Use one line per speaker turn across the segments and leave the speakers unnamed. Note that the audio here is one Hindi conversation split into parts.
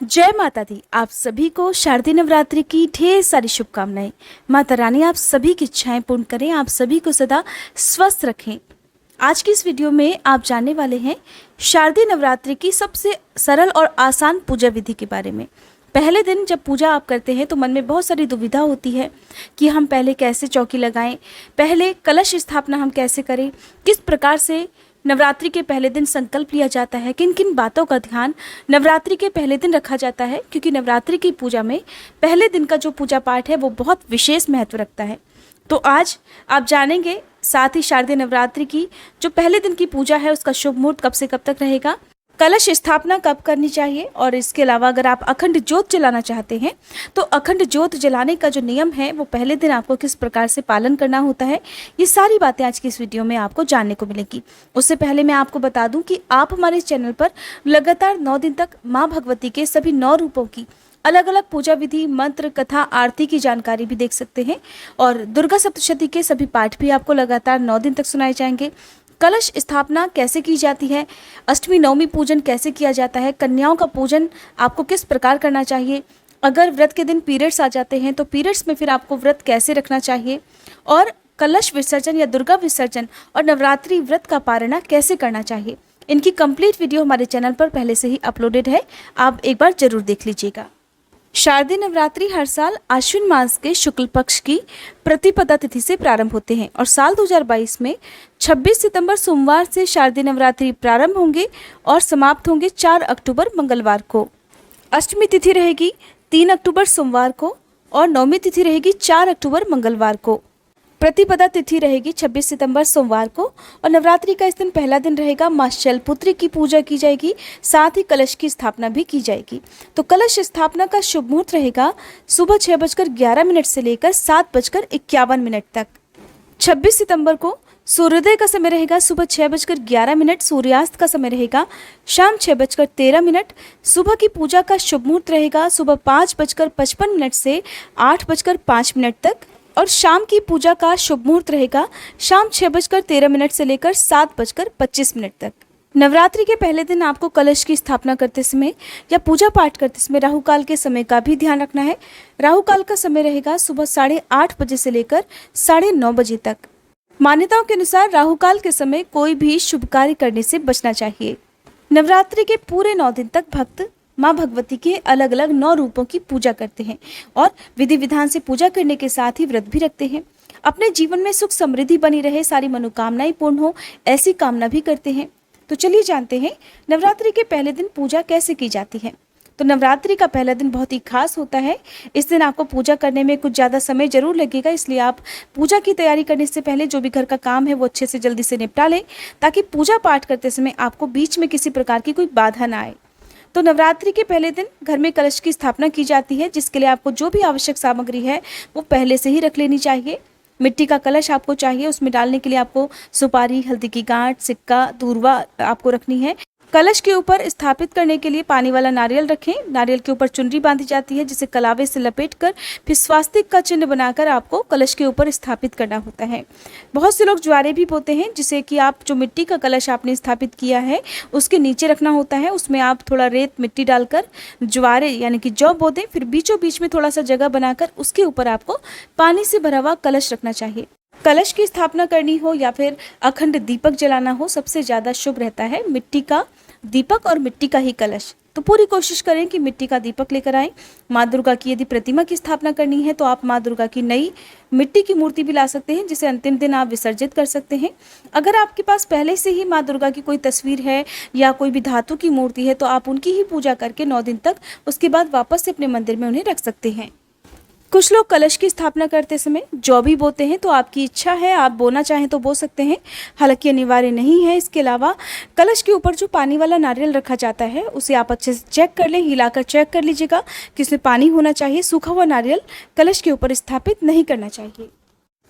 जय माता दी। आप सभी को शारदीय नवरात्रि की ढेर सारी शुभकामनाएं। माता रानी आप सभी की इच्छाएं पूर्ण करें, आप सभी को सदा स्वस्थ रखें। आज की इस वीडियो में आप जानने वाले हैं शारदीय नवरात्रि की सबसे सरल और आसान पूजा विधि के बारे में। पहले दिन जब पूजा आप करते हैं तो मन में बहुत सारी दुविधा होती है कि हम पहले कैसे चौकी लगाएं, पहले कलश स्थापना हम कैसे करें, किस प्रकार से नवरात्रि के पहले दिन संकल्प लिया जाता है, किन किन बातों का ध्यान नवरात्रि के पहले दिन रखा जाता है, क्योंकि नवरात्रि की पूजा में पहले दिन का जो पूजा पाठ है वो बहुत विशेष महत्व रखता है। तो आज आप जानेंगे, साथ ही शारदीय नवरात्रि की जो पहले दिन की पूजा है उसका शुभ मुहूर्त कब से कब तक रहेगा, कलश स्थापना कब करनी चाहिए, और इसके अलावा अगर आप अखंड ज्योत जलाना चाहते हैं तो अखंड ज्योत जलाने का जो नियम है वो पहले दिन आपको किस प्रकार से पालन करना होता है, ये सारी बातें आज की इस वीडियो में आपको जानने को मिलेगी। उससे पहले मैं आपको बता दूं कि आप हमारे चैनल पर लगातार 9 दिन तक माँ भगवती के सभी 9 रूपों की अलग अलग पूजा विधि, मंत्र, कथा, आरती की जानकारी भी देख सकते हैं, और दुर्गा सप्तशती के सभी पाठ भी आपको लगातार 9 दिन तक सुनाए जाएंगे। कलश स्थापना कैसे की जाती है, अष्टमी नवमी पूजन कैसे किया जाता है, कन्याओं का पूजन आपको किस प्रकार करना चाहिए, अगर व्रत के दिन पीरियड्स आ जाते हैं तो पीरियड्स में फिर आपको व्रत कैसे रखना चाहिए, और कलश विसर्जन या दुर्गा विसर्जन और नवरात्रि व्रत का पारणा कैसे करना चाहिए, इनकी कंप्लीट वीडियो हमारे चैनल पर पहले से ही अपलोडेड है, आप एक बार जरूर देख लीजिएगा। शारदीय नवरात्रि हर साल आश्विन मास के शुक्ल पक्ष की प्रतिपदा तिथि से प्रारंभ होते हैं और साल 2022 में 26 सितंबर सोमवार से शारदीय नवरात्रि प्रारंभ होंगे और समाप्त होंगे 4 अक्टूबर मंगलवार को। अष्टमी तिथि रहेगी 3 अक्टूबर सोमवार को और नवमी तिथि रहेगी 4 अक्टूबर मंगलवार को। प्रतिपदा तिथि रहेगी 26 सितंबर सोमवार को और नवरात्रि का इस दिन पहला दिन रहेगा। मां शैलपुत्री की पूजा की जाएगी, साथ ही कलश की स्थापना भी की जाएगी। तो कलश स्थापना का शुभ मुहूर्त रहेगा सुबह 6:11 से लेकर 7:51 तक। 26 सितंबर को सूर्योदय का समय रहेगा सुबह 6:11, सूर्यास्त का समय रहेगा शाम 6:13। सुबह की पूजा का शुभ मुहूर्त रहेगा सुबह 5:55 से 8:05 तक, और शाम की पूजा का शुभ मुहूर्त रहेगा शाम 6:13 से लेकर 7:25 तक। नवरात्रि के पहले दिन आपको कलश की स्थापना करते समय या पूजा पाठ करते समय राहु काल के समय का भी ध्यान रखना है। राहु काल का समय रहेगा सुबह 8:30 बजे से लेकर 9:30 बजे तक। मान्यताओं के अनुसार राहु काल के समय कोई भी शुभ कार्य करने से बचना चाहिए। नवरात्रि के पूरे 9 दिन तक भक्त माँ भगवती के अलग अलग 9 रूपों की पूजा करते हैं और विधि विधान से पूजा करने के साथ ही व्रत भी रखते हैं। अपने जीवन में सुख समृद्धि बनी रहे, सारी मनोकामनाएं पूर्ण हो, ऐसी कामना भी करते हैं। तो चलिए जानते हैं नवरात्रि के पहले दिन पूजा कैसे की जाती है। तो नवरात्रि का पहला दिन बहुत ही खास होता है। इस दिन आपको पूजा करने में कुछ ज़्यादा समय जरूर लगेगा, इसलिए आप पूजा की तैयारी करने से पहले जो भी घर का काम है वो अच्छे से जल्दी से निपटा लें, ताकि पूजा पाठ करते समय आपको बीच में किसी प्रकार की कोई बाधा ना आए। तो नवरात्रि के पहले दिन घर में कलश की स्थापना की जाती है, जिसके लिए आपको जो भी आवश्यक सामग्री है वो पहले से ही रख लेनी चाहिए। मिट्टी का कलश आपको चाहिए, उसमें डालने के लिए आपको सुपारी, हल्दी की गांठ, सिक्का, दूर्वा आपको रखनी है। कलश के ऊपर स्थापित करने के लिए पानी वाला नारियल रखें। नारियल के ऊपर चुनरी बांधी जाती है, जिसे कलावे से लपेटकर फिर स्वास्तिक का चिन्ह बनाकर आपको कलश के ऊपर स्थापित करना होता है। बहुत से लोग ज्वारे भी बोते हैं, जिसे कि आप जो मिट्टी का कलश आपने स्थापित किया है उसके नीचे रखना होता है। उसमें आप थोड़ा रेत मिट्टी डालकर ज्वारे यानी कि जौ बो दें, फिर बीचों बीच में थोड़ा सा जगह बनाकर उसके ऊपर आपको पानी से भरा हुआ कलश रखना चाहिए। कलश की स्थापना करनी हो या फिर अखंड दीपक जलाना हो, सबसे ज़्यादा शुभ रहता है मिट्टी का दीपक और मिट्टी का ही कलश। तो पूरी कोशिश करें कि मिट्टी का दीपक लेकर आएं। माँ दुर्गा की यदि प्रतिमा की स्थापना करनी है तो आप माँ दुर्गा की नई मिट्टी की मूर्ति भी ला सकते हैं, जिसे अंतिम दिन आप विसर्जित कर सकते हैं। अगर आपके पास पहले से ही माँ दुर्गा की कोई तस्वीर है या कोई भी धातु की मूर्ति है तो आप उनकी ही पूजा करके 9 दिन तक उसके बाद वापस से अपने मंदिर में उन्हें रख सकते हैं। कुछ लोग कलश की स्थापना करते समय जौ भी बोते हैं, तो आपकी इच्छा है, आप बोना चाहें तो बो सकते हैं, हालांकि अनिवार्य नहीं है। इसके अलावा कलश के ऊपर जो पानी वाला नारियल रखा जाता है उसे आप अच्छे से चेक कर लें, हिलाकर चेक कर लीजिएगा कि उसमें पानी होना चाहिए। सूखा हुआ नारियल कलश के ऊपर स्थापित नहीं करना चाहिए।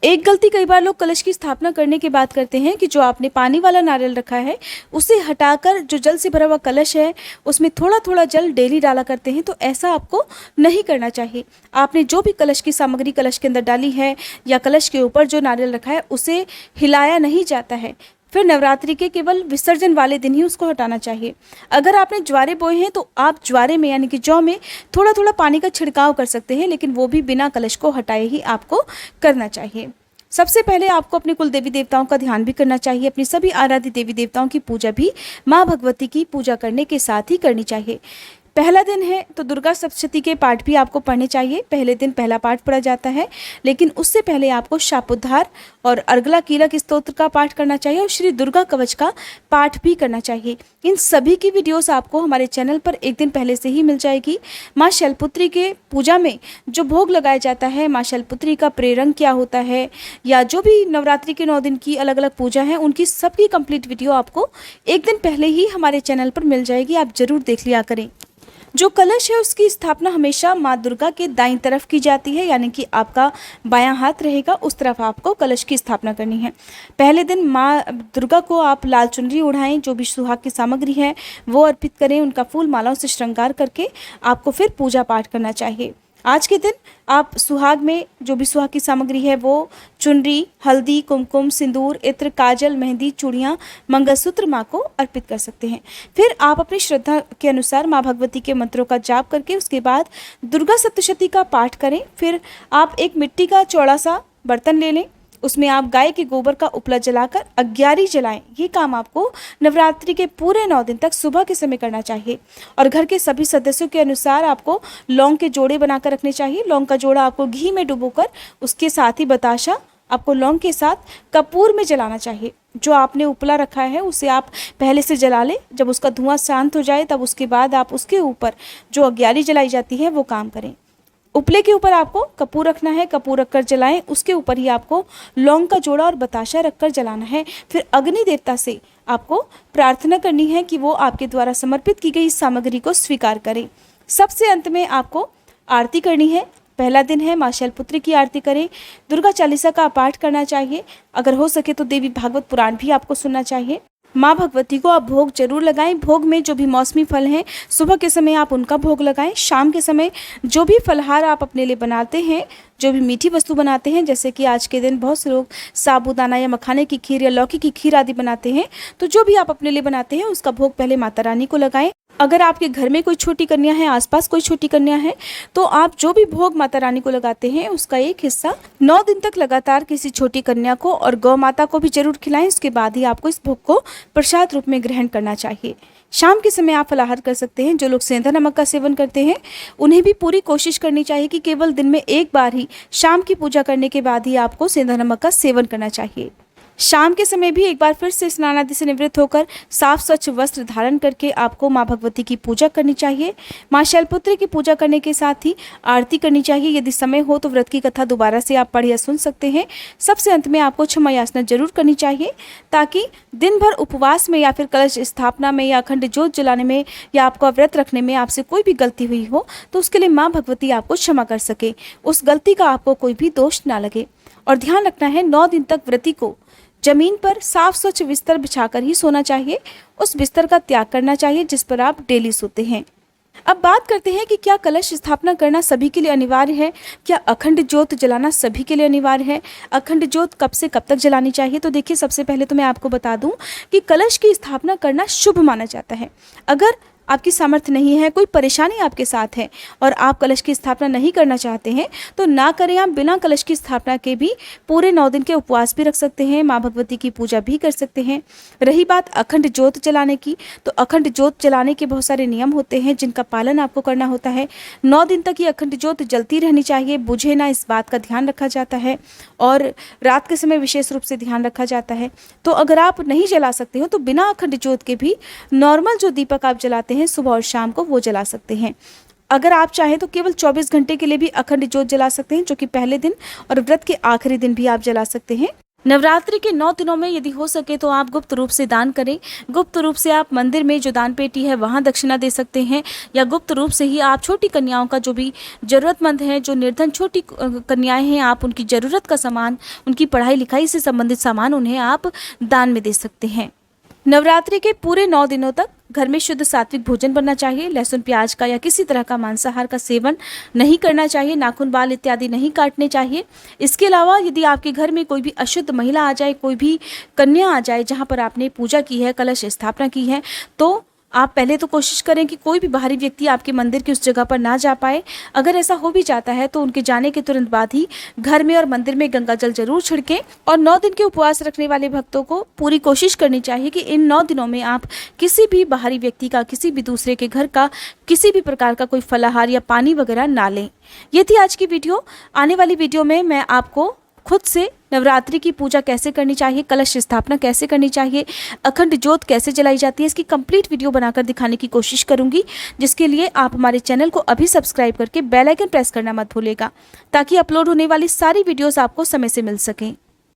एक गलती कई बार लोग कलश की स्थापना करने के बाद करते हैं कि जो आपने पानी वाला नारियल रखा है उसे हटाकर जो जल से भरा हुआ कलश है उसमें थोड़ा थोड़ा जल डेली डाला करते हैं। तो ऐसा आपको नहीं करना चाहिए। आपने जो भी कलश की सामग्री कलश के अंदर डाली है या कलश के ऊपर जो नारियल रखा है उसे हिलाया नहीं जाता है। फिर नवरात्रि के केवल विसर्जन वाले दिन ही उसको हटाना चाहिए। अगर आपने ज्वारे बोए हैं तो आप ज्वारे में यानी कि जौ में थोड़ा थोड़ा पानी का छिड़काव कर सकते हैं, लेकिन वो भी बिना कलश को हटाए ही आपको करना चाहिए। सबसे पहले आपको अपने कुल देवी देवताओं का ध्यान भी करना चाहिए। अपनी सभी आराध्य देवी देवताओं की पूजा भी माँ भगवती की पूजा करने के साथ ही करनी चाहिए। पहला दिन है तो दुर्गा सप्तशती के पाठ भी आपको पढ़ने चाहिए। पहले दिन पहला पाठ पढ़ा जाता है, लेकिन उससे पहले आपको शापोद्धार और अर्गला कीलक स्तोत्र का पाठ करना चाहिए और श्री दुर्गा कवच का पाठ भी करना चाहिए। इन सभी की वीडियोस आपको हमारे चैनल पर एक दिन पहले से ही मिल जाएगी। माँ शैलपुत्री के पूजा में जो भोग लगाया जाता है, माँ शैलपुत्री का प्रेरंग क्या होता है, या जो भी नवरात्रि के 9 दिन की अलग अलग पूजा है, उनकी सबकी कंप्लीट वीडियो आपको एक दिन पहले ही हमारे चैनल पर मिल जाएगी। आप जरूर देख लिया करें। जो कलश है उसकी स्थापना हमेशा माँ दुर्गा के दाईं तरफ की जाती है, यानी कि आपका बायां हाथ रहेगा उस तरफ आपको कलश की स्थापना करनी है। पहले दिन माँ दुर्गा को आप लाल चुनरी उड़ाएं, जो भी सुहाग की सामग्री है वो अर्पित करें, उनका फूल मालाओं से श्रृंगार करके आपको फिर पूजा पाठ करना चाहिए। आज के दिन आप सुहाग में जो भी सुहाग की सामग्री है वो चुनरी, हल्दी, कुमकुम, सिंदूर, इत्र, काजल, मेहंदी, चूड़ियाँ, मंगलसूत्र माँ को अर्पित कर सकते हैं। फिर आप अपनी श्रद्धा के अनुसार माँ भगवती के मंत्रों का जाप करके उसके बाद दुर्गा सप्तशती का पाठ करें। फिर आप एक मिट्टी का चौड़ा सा बर्तन ले लें, उसमें आप गाय के गोबर का उपला जलाकर अग्यारी जलाएं। ये काम आपको नवरात्रि के पूरे 9 दिन तक सुबह के समय करना चाहिए। और घर के सभी सदस्यों के अनुसार आपको लौंग के जोड़े बनाकर रखने चाहिए। लौंग का जोड़ा आपको घी में डुबोकर उसके साथ ही बताशा आपको लौंग के साथ कपूर में जलाना चाहिए। जो आपने उपला रखा है उसे आप पहले से जला लें। जब उसका धुआं शांत हो जाए तब उसके बाद आप उसके ऊपर जो अग्यारी जलाई जाती है वो काम करें। उपले के ऊपर आपको कपूर रखना है, कपूर रखकर जलाएं। उसके ऊपर ही आपको लौंग का जोड़ा और बताशा रखकर जलाना है। फिर अग्नि देवता से आपको प्रार्थना करनी है कि वो आपके द्वारा समर्पित की गई सामग्री को स्वीकार करें। सबसे अंत में आपको आरती करनी है। पहला दिन है, माँ शैलपुत्री की आरती करें। दुर्गा चालीसा का पाठ करना चाहिए। अगर हो सके तो देवी भागवत पुराण भी आपको सुनना चाहिए। माँ भगवती को आप भोग जरूर लगाएं। भोग में जो भी मौसमी फल हैं सुबह के समय आप उनका भोग लगाएं। शाम के समय जो भी फलहार आप अपने लिए बनाते हैं, जो भी मीठी वस्तु बनाते हैं, जैसे कि आज के दिन बहुत से लोग साबूदाना या मखाने की खीर या लौकी की खीर आदि बनाते हैं, तो जो भी आप अपने लिए बनाते हैं उसका भोग पहले माता रानी को लगाएं। अगर आपके घर में कोई छोटी कन्या है, आसपास कोई छोटी कन्या है, तो आप जो भी भोग माता रानी को लगाते हैं उसका एक हिस्सा 9 दिन तक लगातार किसी छोटी कन्या को और गौ माता को भी जरूर खिलाएं। उसके बाद ही आपको इस भोग को प्रसाद रूप में ग्रहण करना चाहिए। शाम के समय आप फलाहार कर सकते हैं। जो लोग सेंधा नमक का सेवन करते हैं उन्हें भी पूरी कोशिश करनी चाहिए कि केवल दिन में एक बार ही शाम की पूजा करने के बाद ही आपको सेंधा नमक का सेवन करना चाहिए। शाम के समय भी एक बार फिर से स्नान आदि से निवृत्त होकर साफ स्वच्छ वस्त्र धारण करके आपको माँ भगवती की पूजा करनी चाहिए। माँ शैलपुत्री की पूजा करने के साथ ही आरती करनी चाहिए। यदि समय हो तो व्रत की कथा दोबारा से आप पढ़ या सुन सकते हैं। सबसे अंत में आपको क्षमा याचना जरूर करनी चाहिए, ताकि दिन भर उपवास में या फिर कलश स्थापना में या अखंड ज्योत जलाने में या आपका व्रत रखने में आपसे कोई भी गलती हुई हो तो उसके लिए माँ भगवती आपको क्षमा कर सके, उस गलती का आपको कोई भी दोष ना लगे। और ध्यान रखना है, 9 दिन तक व्रती को जमीन पर साफ स्वच्छ बिस्तर बिछाकर ही सोना चाहिए। उस बिस्तर का त्याग करना चाहिए जिस पर आप डेली सोते हैं। अब बात करते हैं कि क्या कलश स्थापना करना सभी के लिए अनिवार्य है? क्या अखंड ज्योत जलाना सभी के लिए अनिवार्य है? अखंड ज्योत कब से कब तक जलानी चाहिए? तो देखिए, सबसे पहले तो मैं आपको बता दूं कि कलश की स्थापना करना शुभ माना जाता है। अगर आपकी सामर्थ्य नहीं है, कोई परेशानी आपके साथ है और आप कलश की स्थापना नहीं करना चाहते हैं तो ना करें। आप बिना कलश की स्थापना के भी पूरे 9 दिन के उपवास भी रख सकते हैं, माँ भगवती की पूजा भी कर सकते हैं। रही बात अखंड ज्योत जलाने की, तो अखंड ज्योत जलाने के बहुत सारे नियम होते हैं जिनका पालन आपको करना होता है। 9 दिन तक ये अखंड ज्योत जलती रहनी चाहिए, बुझे ना, इस बात का ध्यान रखा जाता है। और रात के समय विशेष रूप से ध्यान रखा जाता है। तो अगर आप नहीं जला सकते हो तो बिना अखंड ज्योत के भी नॉर्मल जो दीपक आप जलाते हैं सुबह और शाम को वो जला सकते हैं। अगर आप चाहें तो केवल 24 घंटे के लिए भी अखंड ज्योत जला सकते हैं, जो कि पहले दिन और व्रत के आखिरी दिन भी आप जला सकते हैं। नवरात्रि के 9 दिनों में यदि हो सके तो आप गुप्त रूप से दान करें। गुप्त रूप से आप मंदिर में जो दान पेटी है वहाँ दक्षिणा दे सकते हैं, या गुप्त रूप से ही आप छोटी कन्याओं का, जो भी जरूरतमंद हैं, जो निर्धन छोटी कन्याएं हैं, आप उनकी ज़रूरत का सामान, उनकी पढ़ाई लिखाई से संबंधित सामान उन्हें आप दान में दे सकते हैं। नवरात्रि के पूरे 9 दिनों तक घर में शुद्ध सात्विक भोजन बनना चाहिए। लहसुन प्याज का या किसी तरह का मांसाहार का सेवन नहीं करना चाहिए। नाखून बाल इत्यादि नहीं काटने चाहिए। इसके अलावा यदि आपके घर में कोई भी अशुद्ध महिला आ जाए, कोई भी कन्या आ जाए जहाँ पर आपने पूजा की है, कलश स्थापना की है, तो आप पहले तो कोशिश करें कि कोई भी बाहरी व्यक्ति आपके मंदिर की उस जगह पर ना जा पाए। अगर ऐसा हो भी जाता है तो उनके जाने के तुरंत बाद ही घर में और मंदिर में गंगा जल जरूर छिड़कें। और 9 दिन के उपवास रखने वाले भक्तों को पूरी कोशिश करनी चाहिए कि इन 9 दिनों में आप किसी भी बाहरी व्यक्ति का, किसी भी दूसरे के घर का किसी भी प्रकार का कोई फलाहार या पानी वगैरह ना लें। ये थी आज की वीडियो। आने वाली वीडियो में मैं आपको खुद से नवरात्रि की पूजा कैसे करनी चाहिए, कलश स्थापना कैसे करनी चाहिए, अखंड ज्योत कैसे जलाई जाती है, इसकी कंप्लीट वीडियो बनाकर दिखाने की कोशिश करूंगी, जिसके लिए आप हमारे चैनल को अभी सब्सक्राइब करके बेल आइकन प्रेस करना मत भूलिएगा, ताकि अपलोड होने वाली सारी वीडियोस आपको समय से मिल सकें।